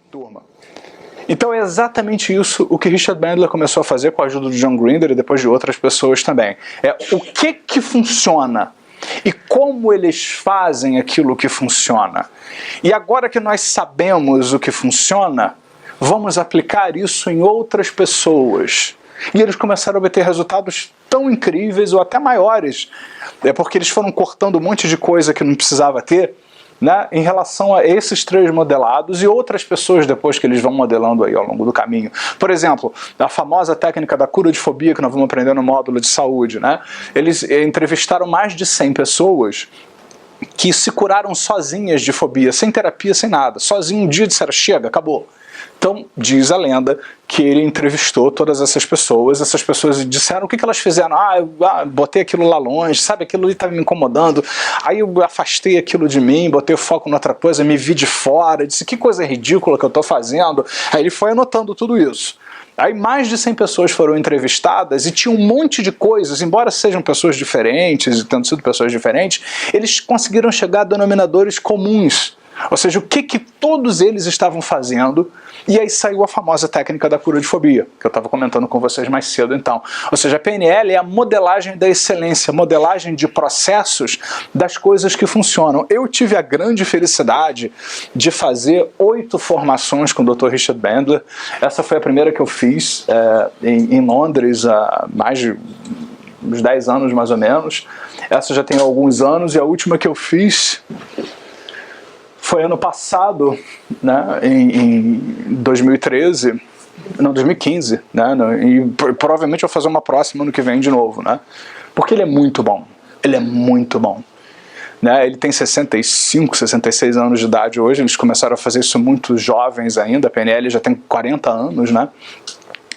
turma. Então é exatamente isso o que Richard Bandler começou a fazer com a ajuda de John Grinder e depois de outras pessoas também. É o que funciona e como eles fazem aquilo que funciona. E agora que nós sabemos o que funciona, vamos aplicar isso em outras pessoas. E eles começaram a obter resultados tão incríveis ou até maiores, porque eles foram cortando um monte de coisa que não precisava ter, né, em relação a esses 3 modelados e outras pessoas depois que eles vão modelando aí ao longo do caminho. Por exemplo, a famosa técnica da cura de fobia que nós vamos aprender no módulo de saúde, né? Eles entrevistaram mais de 100 pessoas que se curaram sozinhas de fobia, sem terapia, sem nada. Sozinho um dia disseram, chega, acabou. Então, diz a lenda que ele entrevistou todas essas pessoas disseram o que elas fizeram. Eu botei aquilo lá longe, sabe, aquilo ali estava me incomodando, aí eu afastei aquilo de mim, botei o foco em outra coisa, me vi de fora, disse, que coisa ridícula que eu estou fazendo. Aí ele foi anotando tudo isso. Aí mais de 100 pessoas foram entrevistadas e tinha um monte de coisas, embora sejam pessoas diferentes e tendo sido pessoas diferentes, eles conseguiram chegar a denominadores comuns. Ou seja, o que todos eles estavam fazendo, e aí saiu a famosa técnica da cura de fobia, que eu estava comentando com vocês mais cedo então. Ou seja, a PNL é a modelagem da excelência, modelagem de processos das coisas que funcionam. Eu tive a grande felicidade de fazer 8 formações com o Dr. Richard Bandler. Essa foi a primeira que eu fiz em Londres há mais de uns 10 anos mais ou menos. Essa já tem alguns anos, e a última que eu fiz foi ano passado, né, em 2013, não, 2015, né, e provavelmente eu vou fazer uma próxima ano que vem de novo, né, porque ele é muito bom, né, ele tem 65, 66 anos de idade hoje, eles começaram a fazer isso muito jovens ainda, a PNL já tem 40 anos, né,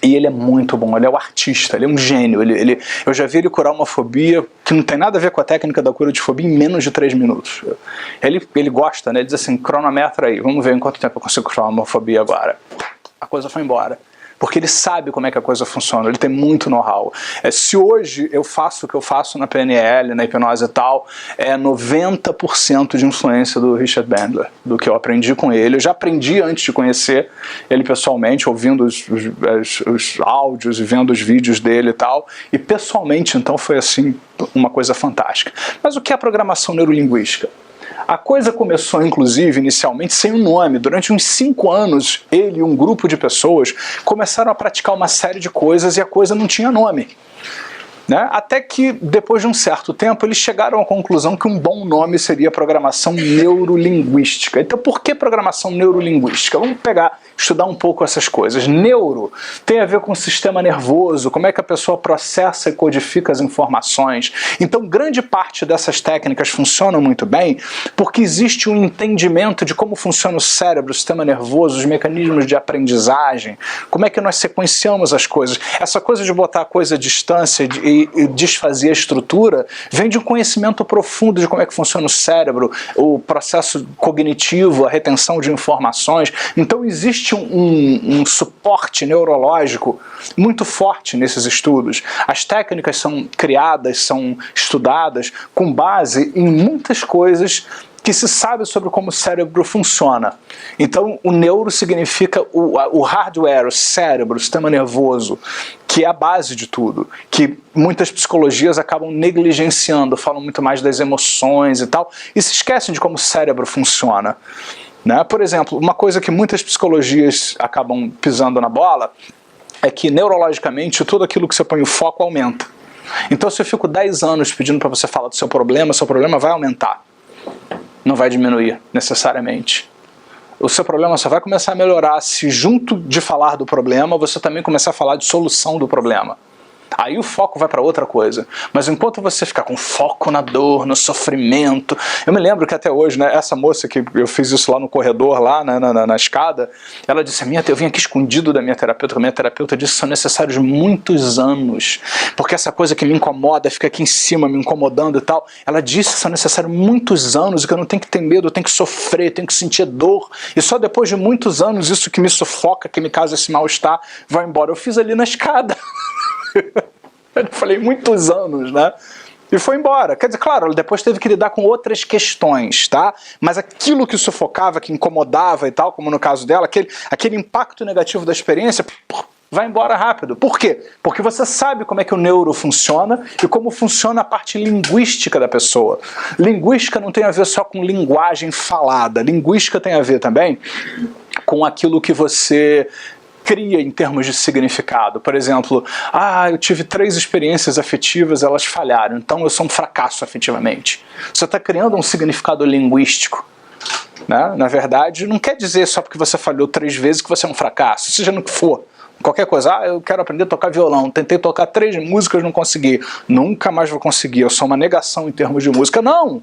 e ele é muito bom, ele é o artista, ele é um gênio, eu já vi ele curar uma fobia que não tem nada a ver com a técnica da cura de fobia em menos de 3 minutos. Ele gosta, né? Ele diz assim, cronometra aí, vamos ver em quanto tempo eu consigo curar uma fobia agora. A coisa foi embora. Porque ele sabe como é que a coisa funciona, ele tem muito know-how. Se hoje eu faço o que eu faço na PNL, na hipnose e tal, é 90% de influência do Richard Bandler, do que eu aprendi com ele. Eu já aprendi antes de conhecer ele pessoalmente, ouvindo os áudios e vendo os vídeos dele e tal, e pessoalmente então foi assim, uma coisa fantástica. Mas o que é a programação neurolinguística? A coisa começou, inclusive, inicialmente sem um nome. Durante uns 5 anos, ele e um grupo de pessoas começaram a praticar uma série de coisas e a coisa não tinha nome. Né? Até que, depois de um certo tempo, eles chegaram à conclusão que um bom nome seria programação neurolinguística. Então, por que programação neurolinguística? Vamos estudar um pouco essas coisas. Neuro tem a ver com o sistema nervoso, como é que a pessoa processa e codifica as informações. Então, grande parte dessas técnicas funcionam muito bem porque existe um entendimento de como funciona o cérebro, o sistema nervoso, os mecanismos de aprendizagem, como é que nós sequenciamos as coisas. Essa coisa de botar a coisa à distância e desfazer a estrutura vem de um conhecimento profundo de como é que funciona o cérebro, o processo cognitivo, a retenção de informações. Então existe um suporte neurológico muito forte nesses estudos. As técnicas são criadas, são estudadas com base em muitas coisas que se sabe sobre como o cérebro funciona. Então, o neuro significa o hardware, o cérebro, o sistema nervoso, que é a base de tudo, que muitas psicologias acabam negligenciando, falam muito mais das emoções e tal, e se esquecem de como o cérebro funciona. Né? Por exemplo, uma coisa que muitas psicologias acabam pisando na bola é que, neurologicamente, tudo aquilo que você põe o foco aumenta. Então, se eu fico 10 anos pedindo para você falar do seu problema vai aumentar. Não vai diminuir, necessariamente. O seu problema só vai começar a melhorar se, junto de falar do problema, você também começar a falar de solução do problema. Aí o foco vai para outra coisa. Mas enquanto você ficar com foco na dor, no sofrimento... Eu me lembro que até hoje, né, essa moça que eu fiz isso lá no corredor, lá na escada, ela disse, eu vim aqui escondido da minha terapeuta, porque a minha terapeuta disse que são necessários muitos anos, porque essa coisa que me incomoda, fica aqui em cima me incomodando e tal, ela disse que são necessários muitos anos, e que eu não tenho que ter medo, eu tenho que sofrer, eu tenho que sentir dor, e só depois de muitos anos isso que me sufoca, que me causa esse mal-estar, vai embora. Eu fiz ali na escada. Eu falei, muitos anos, né? E foi embora. Quer dizer, claro, ela depois teve que lidar com outras questões, tá? Mas aquilo que sufocava, que incomodava e tal, como no caso dela, aquele impacto negativo da experiência, vai embora rápido. Por quê? Porque você sabe como é que o neuro funciona e como funciona a parte linguística da pessoa. Linguística não tem a ver só com linguagem falada. Linguística tem a ver também com aquilo que você cria em termos de significado. Por exemplo, eu tive 3 experiências afetivas, elas falharam, então eu sou um fracasso afetivamente. Você está criando um significado linguístico. Né? Na verdade, não quer dizer só porque você falhou 3 vezes que você é um fracasso, seja no que for. Qualquer coisa, eu quero aprender a tocar violão, tentei tocar 3 músicas, não consegui, nunca mais vou conseguir, eu sou uma negação em termos de música. Não!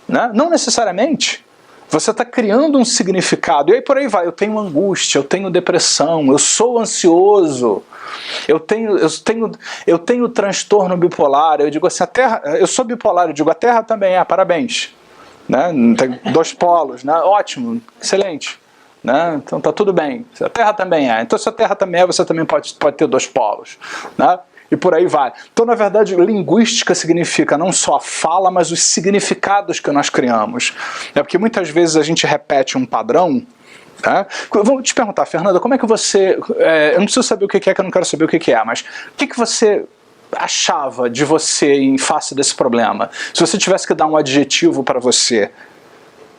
Né? Não necessariamente. Você está criando um significado, e aí por aí vai, eu tenho angústia, eu tenho depressão, eu sou ansioso, eu tenho transtorno bipolar, eu digo assim, eu sou bipolar, eu digo, a Terra também é, parabéns. Né? Tem 2 polos, né? Ótimo, excelente. Né? Então tá tudo bem, a Terra também é, então se a Terra também é, você também pode ter 2 polos. Né? E por aí vai. Então, na verdade, linguística significa não só a fala, mas os significados que nós criamos. É porque muitas vezes a gente repete um padrão. Tá? Eu vou te perguntar, Fernanda, como é que você... eu não preciso saber o que é, que eu não quero saber o que é, mas o que você achava de você em face desse problema? Se você tivesse que dar um adjetivo para você,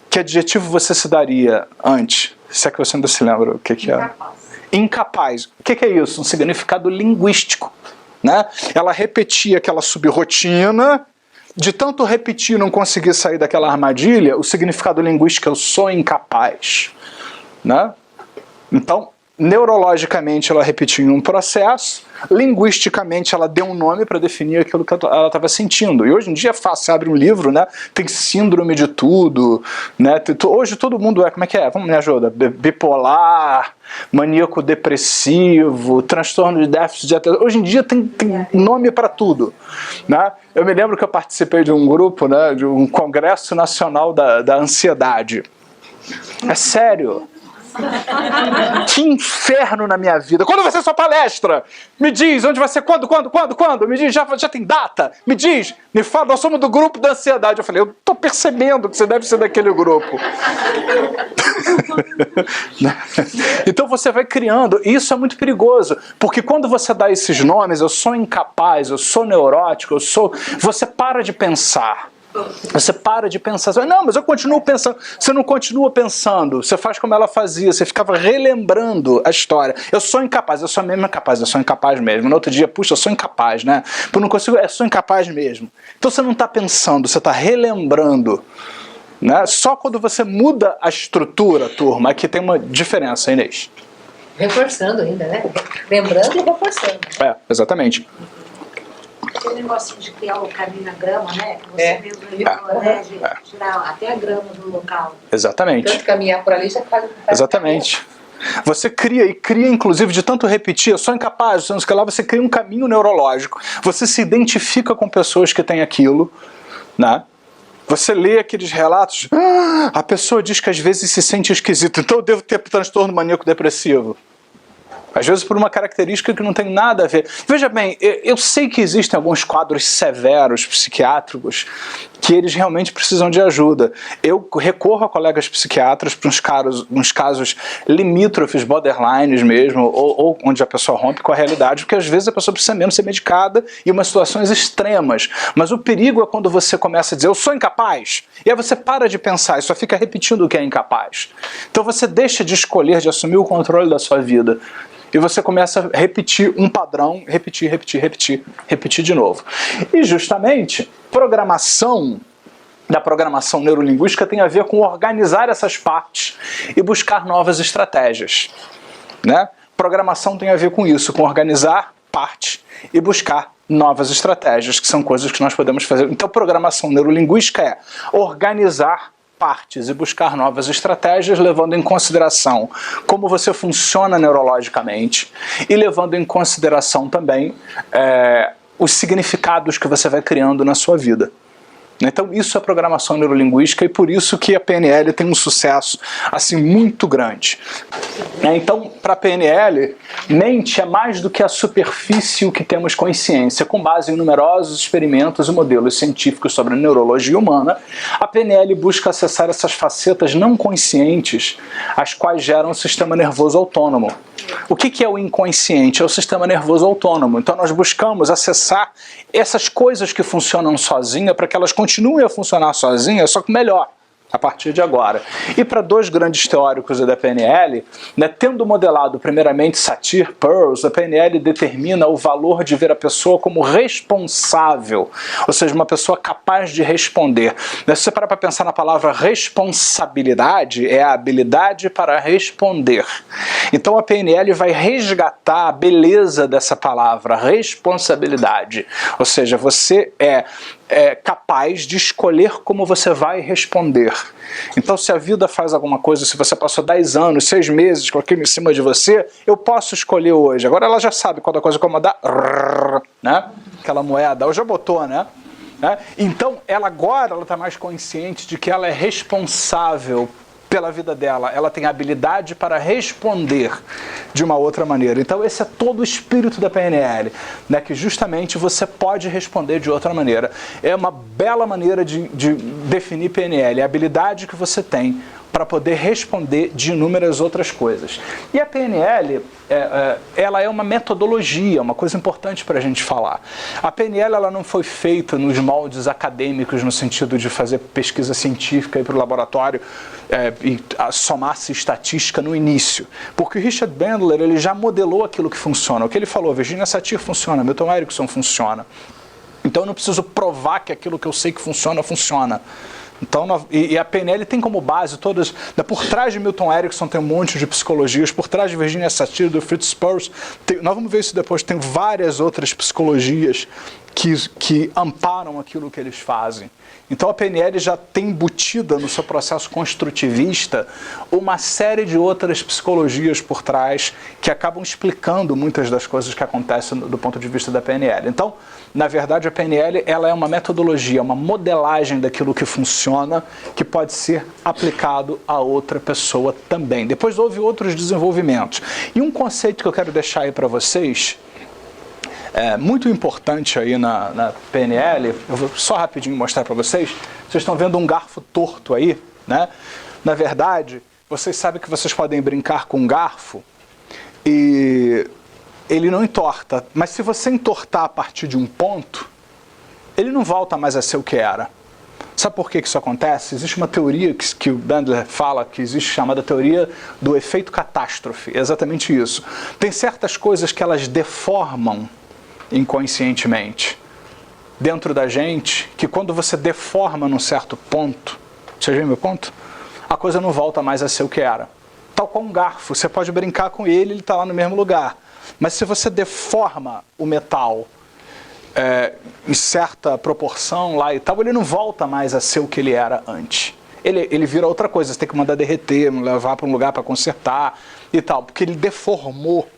que adjetivo você se daria antes? Se é que você ainda se lembra o que é. Incapaz. Incapaz. O que é isso? Um significado linguístico. Né? Ela repetia aquela subrotina, de tanto repetir e não conseguir sair daquela armadilha, o significado linguístico é eu sou incapaz. Né? Então, neurologicamente ela repetia um processo, linguisticamente ela deu um nome para definir aquilo que ela estava sentindo. E hoje em dia é fácil, você abre um livro, né? Tem síndrome de tudo. Né? Hoje todo mundo como é que é? Vamos, me ajuda. Bipolar, maníaco depressivo, transtorno de déficit de atenção. Hoje em dia tem nome para tudo. Né? Eu me lembro que eu participei de um grupo, né, de um congresso nacional da ansiedade. É sério. Que inferno na minha vida. Quando vai ser sua palestra? Me diz, onde vai ser? Quando? Me diz, já tem data? Me diz, me fala, nós somos do grupo da ansiedade. Eu falei, eu tô percebendo que você deve ser daquele grupo. Então você vai criando, e isso é muito perigoso, porque quando você dá esses nomes, eu sou incapaz, eu sou neurótico, você para de pensar. Você para de pensar, não, mas eu continuo pensando. Você não continua pensando, você faz como ela fazia, você ficava relembrando a história. Eu sou incapaz, eu sou mesmo incapaz, eu sou incapaz mesmo. No outro dia, puxa, eu sou incapaz, né? Eu não consigo, eu sou incapaz mesmo. Então você não está pensando, você está relembrando. Né? Só quando você muda a estrutura, turma, é que tem uma diferença, Inês. Reforçando ainda, né? Lembrando e reforçando. É, exatamente. Aquele negocinho de criar o caminho na grama, né? Que você mesmo tirar até a grama do local. Exatamente. Tanto caminhar por ali já faz. Exatamente. Você cria, inclusive, de tanto repetir, eu sou incapaz, não sei o que lá, você cria um caminho neurológico. Você se identifica com pessoas que têm aquilo, né? Você lê aqueles relatos, a pessoa diz que às vezes se sente esquisito, então eu devo ter transtorno maníaco depressivo. Às vezes por uma característica que não tem nada a ver. Veja bem, eu sei que existem alguns quadros severos psiquiátricos que eles realmente precisam de ajuda. Eu recorro a colegas psiquiatras para uns casos limítrofes, borderlines mesmo, ou onde a pessoa rompe com a realidade, porque às vezes a pessoa precisa mesmo ser medicada em umas situações extremas. Mas o perigo é quando você começa a dizer, eu sou incapaz, e aí você para de pensar e só fica repetindo o que é incapaz. Então você deixa de escolher, de assumir o controle da sua vida. E você começa a repetir um padrão, repetir de novo. E justamente, da programação neurolinguística tem a ver com organizar essas partes e buscar novas estratégias. Né? Programação tem a ver com isso, com organizar partes e buscar novas estratégias, que são coisas que nós podemos fazer. Então, programação neurolinguística é organizar partes e buscar novas estratégias, levando em consideração como você funciona neurologicamente e levando em consideração também os significados que você vai criando na sua vida. Então isso é programação neurolinguística e por isso que a PNL tem um sucesso assim muito grande. Então, para a PNL, mente é mais do que a superfície o que temos consciência. Com base em numerosos experimentos e modelos científicos sobre a neurologia humana, a PNL busca acessar essas facetas não conscientes, as quais geram o sistema nervoso autônomo. O que é o inconsciente? É o sistema nervoso autônomo. Então nós buscamos acessar essas coisas que funcionam sozinha para que elas continuem a funcionar sozinhas, só que melhor, a partir de agora. E para dois grandes teóricos da PNL, né, tendo modelado primeiramente Satir Peirce, a PNL determina o valor de ver a pessoa como responsável, ou seja, uma pessoa capaz de responder. Se você parar para pensar na palavra responsabilidade, é a habilidade para responder. Então a PNL vai resgatar a beleza dessa palavra, responsabilidade. Ou seja, você é capaz de escolher como você vai responder. Então, se a vida faz alguma coisa, se você passou 10 anos, 6 meses com aquilo em cima de você, eu posso escolher hoje. Agora ela já sabe quando a coisa incomodar, né? Aquela moeda, ela já botou, né? Então, ela agora está mais consciente de que ela é responsável pela vida dela, ela tem habilidade para responder de uma outra maneira. Então esse é todo o espírito da PNL, né, que justamente você pode responder de outra maneira. É uma bela maneira de definir PNL, a habilidade que você tem para poder responder de inúmeras outras coisas. E a PNL, ela é uma metodologia, uma coisa importante para a gente falar. A PNL ela não foi feita nos moldes acadêmicos, no sentido de fazer pesquisa científica e para o laboratório e somar-se estatística no início. Porque o Richard Bandler ele já modelou aquilo que funciona. O que ele falou, Virginia Satir funciona, Milton Erickson funciona. Então eu não preciso provar que aquilo que eu sei que funciona, funciona. Então, e a PNL tem como base todas... Por trás de Milton Erickson tem um monte de psicologias, por trás de Virginia Satir, do Fritz Perls, nós vamos ver isso depois, tem várias outras psicologias que amparam aquilo que eles fazem. Então a PNL já tem embutida no seu processo construtivista uma série de outras psicologias por trás que acabam explicando muitas das coisas que acontecem do ponto de vista da PNL. Então, na verdade, a PNL ela é uma metodologia, uma modelagem daquilo que funciona, que pode ser aplicado a outra pessoa também. Depois houve outros desenvolvimentos. E um conceito que eu quero deixar aí para vocês, muito importante aí na PNL, eu vou só rapidinho mostrar para vocês. Vocês estão vendo um garfo torto aí, né? Na verdade, vocês sabem que vocês podem brincar com um garfo e ele não entorta, mas se você entortar a partir de um ponto, ele não volta mais a ser o que era. Sabe por que isso acontece? Existe uma teoria que o Bandler fala, que existe, chamada teoria do efeito catástrofe. É exatamente isso. Tem certas coisas que elas deformam inconscientemente dentro da gente, que quando você deforma num certo ponto, você viu meu ponto? A coisa não volta mais a ser o que era. Tal qual um garfo, você pode brincar com ele está lá no mesmo lugar. Mas se você deforma o metal em certa proporção lá e tal, ele não volta mais a ser o que ele era antes. Ele vira outra coisa, você tem que mandar derreter, levar para um lugar para consertar e tal, porque ele deformou.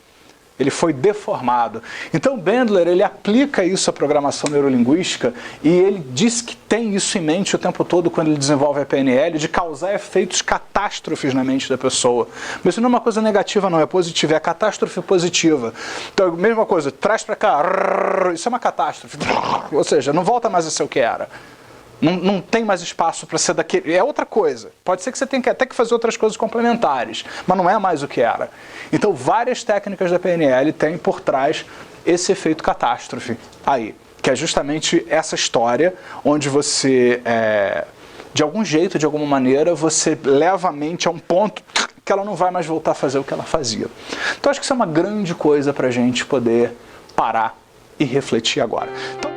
Ele foi deformado. Então Bandler ele aplica isso à programação neurolinguística e ele diz que tem isso em mente o tempo todo quando ele desenvolve a PNL, de causar efeitos catástrofes na mente da pessoa. Mas isso não é uma coisa negativa não, é positiva, é a catástrofe positiva. Então a mesma coisa, traz para cá, isso é uma catástrofe. Ou seja, não volta mais a ser o que era. Não tem mais espaço para ser daquele... É outra coisa. Pode ser que você tenha até que fazer outras coisas complementares, mas não é mais o que era. Então, várias técnicas da PNL têm por trás esse efeito catástrofe aí, que é justamente essa história onde você, de algum jeito, de alguma maneira, você leva a mente a um ponto que ela não vai mais voltar a fazer o que ela fazia. Então, acho que isso é uma grande coisa para a gente poder parar e refletir agora. Então,